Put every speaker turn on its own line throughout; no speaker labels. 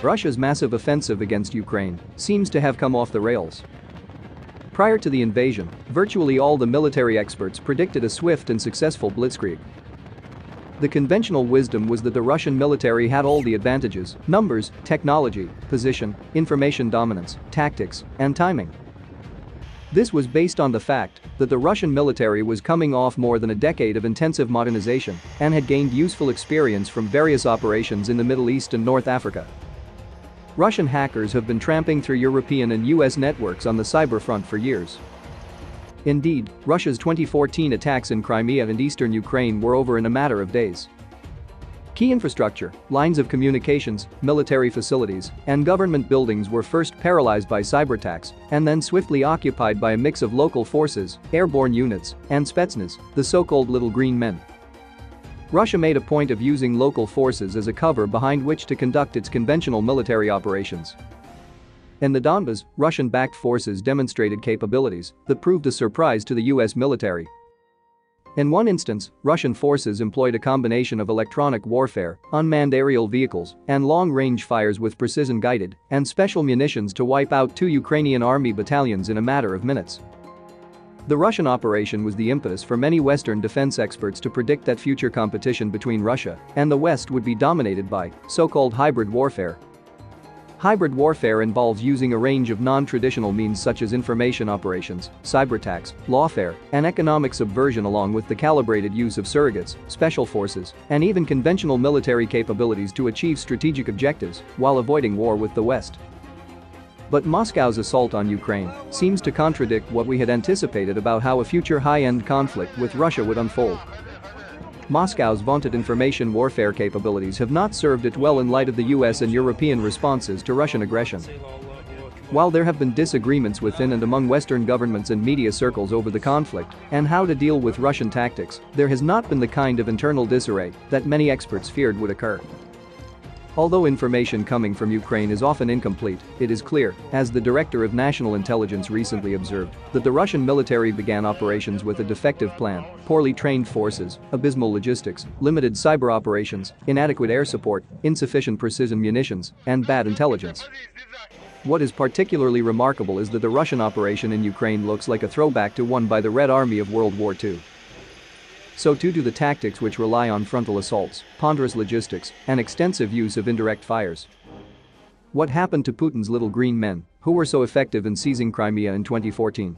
Russia's massive offensive against Ukraine seems to have come off the rails. Prior to the invasion, virtually all the military experts predicted a swift and successful blitzkrieg. The conventional wisdom was that the Russian military had all the advantages: numbers, technology, position, information dominance, tactics, and timing. This was based on the fact that the Russian military was coming off more than a decade of intensive modernization and had gained useful experience from various operations in the Middle East and North Africa. Russian hackers have been tramping through European and US networks on the cyber front for years. Indeed, Russia's 2014 attacks in Crimea and eastern Ukraine were over in a matter of days. Key infrastructure, lines of communications, military facilities, and government buildings were first paralyzed by cyberattacks and then swiftly occupied by a mix of local forces, airborne units, and Spetsnaz, the so-called Little Green Men. Russia made a point of using local forces as a cover behind which to conduct its conventional military operations. In the Donbas, Russian-backed forces demonstrated capabilities that proved a surprise to the US military. In one instance, Russian forces employed a combination of electronic warfare, unmanned aerial vehicles, and long-range fires with precision-guided and special munitions to wipe out 2 Ukrainian army battalions in a matter of minutes. The Russian operation was the impetus for many Western defense experts to predict that future competition between Russia and the West would be dominated by so-called hybrid warfare. Hybrid warfare involves using a range of non-traditional means such as information operations, cyberattacks, lawfare, and economic subversion, along with the calibrated use of surrogates, special forces, and even conventional military capabilities to achieve strategic objectives while avoiding war with the West. But Moscow's assault on Ukraine seems to contradict what we had anticipated about how a future high-end conflict with Russia would unfold. Moscow's vaunted information warfare capabilities have not served it well in light of the US and European responses to Russian aggression. While there have been disagreements within and among Western governments and media circles over the conflict and how to deal with Russian tactics, there has not been the kind of internal disarray that many experts feared would occur. Although information coming from Ukraine is often incomplete, it is clear, as the Director of National Intelligence recently observed, that the Russian military began operations with a defective plan, poorly trained forces, abysmal logistics, limited cyber operations, inadequate air support, insufficient precision munitions, and bad intelligence. What is particularly remarkable is that the Russian operation in Ukraine looks like a throwback to one by the Red Army of World War II. So too do the tactics, which rely on frontal assaults, ponderous logistics, and extensive use of indirect fires. What happened to Putin's Little Green Men, who were so effective in seizing Crimea in 2014?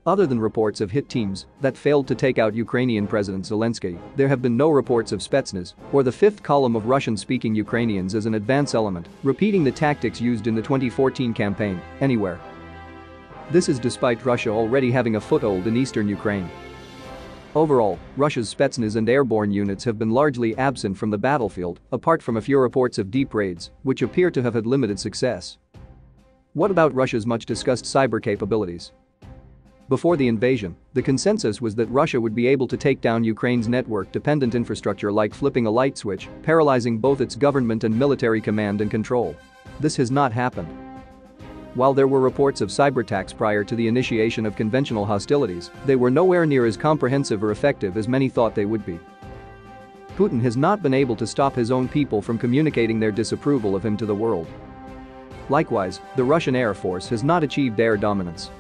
Other than reports of hit teams that failed to take out Ukrainian President Zelensky, there have been no reports of Spetsnaz or the fifth column of Russian-speaking Ukrainians as an advance element, repeating the tactics used in the 2014 campaign, anywhere. This is despite Russia already having a foothold in eastern Ukraine. Overall, Russia's Spetsnaz and airborne units have been largely absent from the battlefield, apart from a few reports of deep raids, which appear to have had limited success. What about Russia's much-discussed cyber capabilities? Before the invasion, the consensus was that Russia would be able to take down Ukraine's network-dependent infrastructure like flipping a light switch, paralyzing both its government and military command and control. This has not happened. While there were reports of cyberattacks prior to the initiation of conventional hostilities, they were nowhere near as comprehensive or effective as many thought they would be. Putin has not been able to stop his own people from communicating their disapproval of him to the world. Likewise, the Russian Air Force has not achieved air dominance.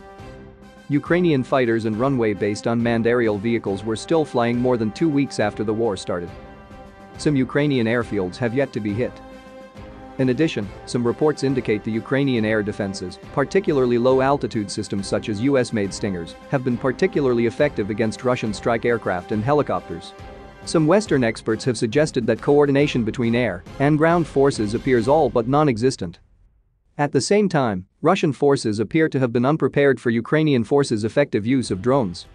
Ukrainian fighters and runway-based unmanned aerial vehicles were still flying more than 2 weeks after the war started. Some Ukrainian airfields have yet to be hit. In addition, some reports indicate the Ukrainian air defenses, particularly low-altitude systems such as US-made Stingers, have been particularly effective against Russian strike aircraft and helicopters. Some Western experts have suggested that coordination between air and ground forces appears all but non-existent. At the same time, Russian forces appear to have been unprepared for Ukrainian forces' effective use of drones.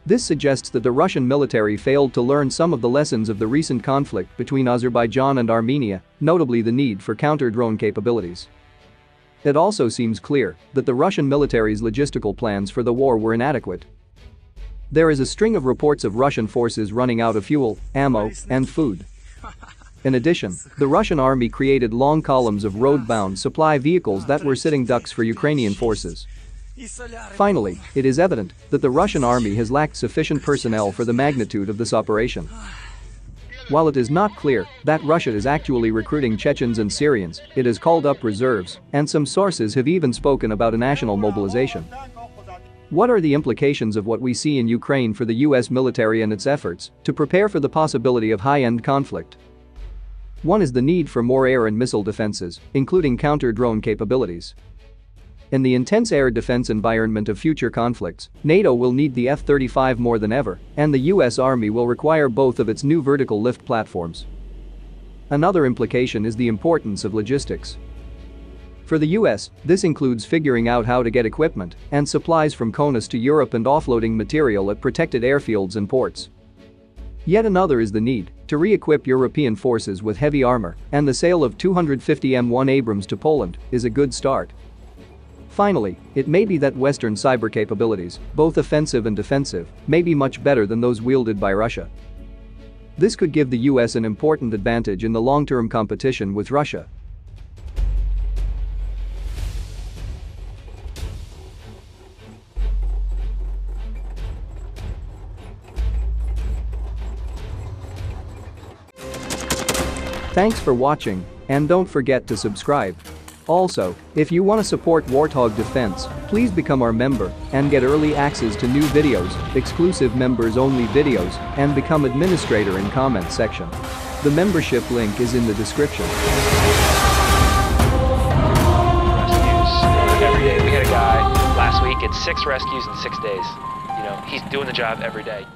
This suggests that the Russian military failed to learn some of the lessons of the recent conflict between Azerbaijan and Armenia, notably the need for counter-drone capabilities. It also seems clear that the Russian military's logistical plans for the war were inadequate. There is a string of reports of Russian forces running out of fuel, ammo, and food. In addition, the Russian army created long columns of road-bound supply vehicles that were sitting ducks for Ukrainian forces. Finally, it is evident that the Russian army has lacked sufficient personnel for the magnitude of this operation. While it is not clear that Russia is actually recruiting Chechens and Syrians, it has called up reserves, and some sources have even spoken about a national mobilization. What are the implications of what we see in Ukraine for the US military and its efforts to prepare for the possibility of high-end conflict? One is the need for more air and missile defenses, including counter-drone capabilities. In the intense air defense environment of future conflicts, NATO will need the F-35 more than ever, and the US Army will require both of its new vertical lift platforms. Another implication is the importance of logistics. For the US, this includes figuring out how to get equipment and supplies from CONUS to Europe and offloading material at protected airfields and ports. Yet another is the need to re-equip European forces with heavy armor, and the sale of 250 M1 Abrams to Poland is a good start. Finally, it may be that Western cyber capabilities, both offensive and defensive, may be much better than those wielded by Russia. This could give the US an important advantage in the long-term competition with Russia. Thanks for watching, and don't forget to subscribe. Also, if you want to support Warthog Defense, please become our member and get early access to new videos, exclusive members-only videos, and become administrator in comment section. The membership link is in the description.
Rescues every day. We had a guy last week, it's 6 rescues in 6 days. You know, he's doing the job every day.